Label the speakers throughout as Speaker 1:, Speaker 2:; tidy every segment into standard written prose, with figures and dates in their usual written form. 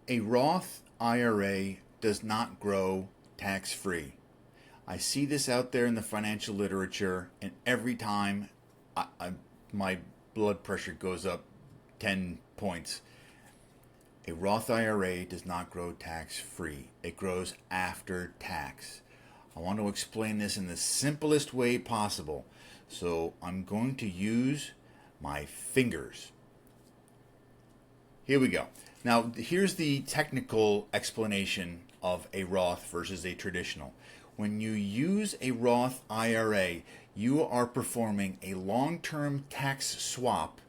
Speaker 1: A Roth IRA does not grow tax-free. I see this out there in the financial literature, and every time my blood pressure goes up 10 points. A Roth IRA does not grow tax-free. It grows after tax. I want to explain this in the simplest way possible. So I'm going to use my fingers. Here we go. Now, here's the technical explanation of a Roth versus a traditional. When you use a Roth IRA, you are performing a long-term tax swap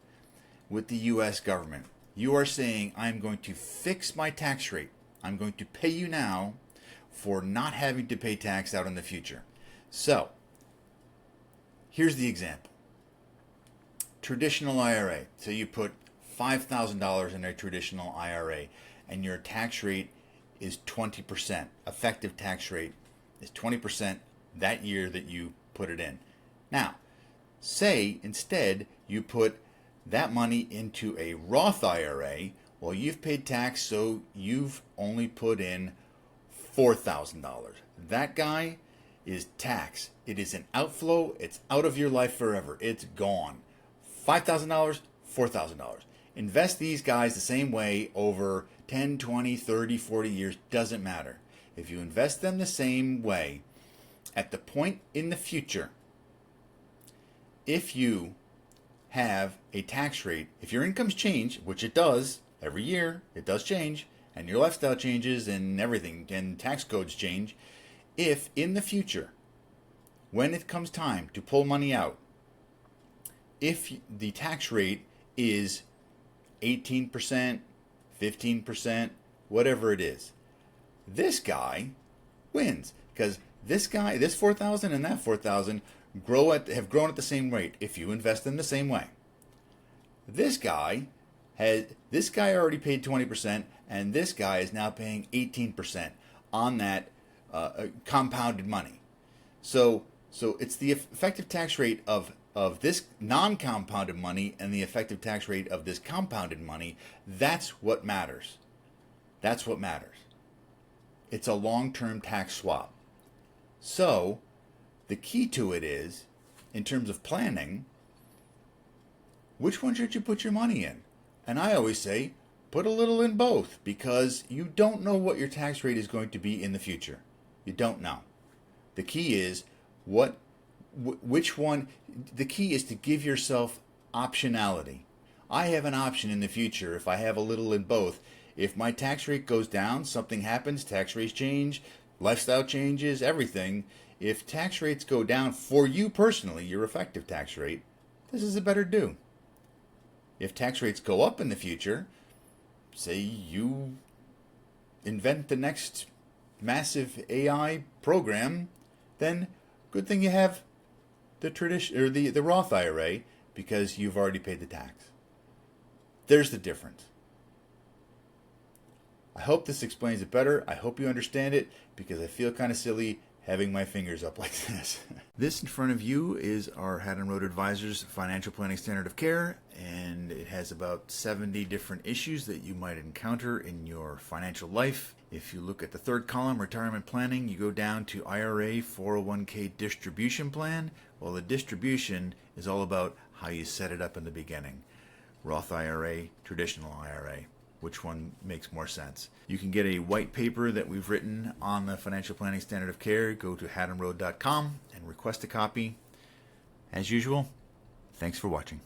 Speaker 1: with the U.S. government. You are saying, I'm going to fix my tax rate. I'm going to pay you now for not having to pay tax out in the future. So, here's the example. Traditional IRA. So you put $5,000 in a traditional IRA and your tax rate is 20%. Effective tax rate is 20% that year that you put it in. Now, say instead you put that money into a Roth IRA. Well, you've paid tax, so you've only put in $4,000. That guy is tax. It is an outflow. It's out of your life forever. It's gone. $5,000, $4,000. Invest these guys the same way over 10, 20, 30, 40 years. Doesn't matter. If you invest them the same way, at the point in the future, if you have a tax rate, if your incomes change, which it does every year, it does change, and your lifestyle changes and everything, and tax codes change, if in the future, when it comes time to pull money out, if the tax rate is 18%, 15%, whatever it is, this guy wins, because this guy, this 4,000 and that 4,000 have grown at the same rate if you invest in the same way. This guy already paid 20%, and this guy is now paying 18% on that compounded money. So it's the effective tax rate of this non-compounded money and the effective tax rate of this compounded money. That's what matters. That's what matters. It's a long-term tax swap. So the key to it is, in terms of planning, which one should you put your money in? And I always say, put a little in both, because you don't know what your tax rate is going to be in the future. You don't know. The key is which one. The key is to give yourself optionality. I have an option in the future if I have a little in both. If my tax rate goes down, something happens, tax rates change, lifestyle changes, everything. If tax rates go down for you personally, your effective tax rate, this is a better do. If tax rates go up in the future, say you invent the next massive AI program, then good thing you have the tradition or the Roth IRA, because you've already paid the tax. There's the difference. I hope this explains it better. I hope you understand it, because I feel kind of silly having my fingers up like this. This in front of you is our Haddon Road Advisors Financial Planning Standard of Care, and it has about 70 different issues that you might encounter in your financial life. If you look at the third column, retirement planning, you go down to IRA 401k distribution plan. Well, the distribution is all about how you set it up in the beginning. Roth IRA, traditional IRA. Which one makes more sense? You can get a white paper that we've written on the Financial Planning Standard of Care. Go to haddonroad.com and request a copy. As usual, thanks for watching.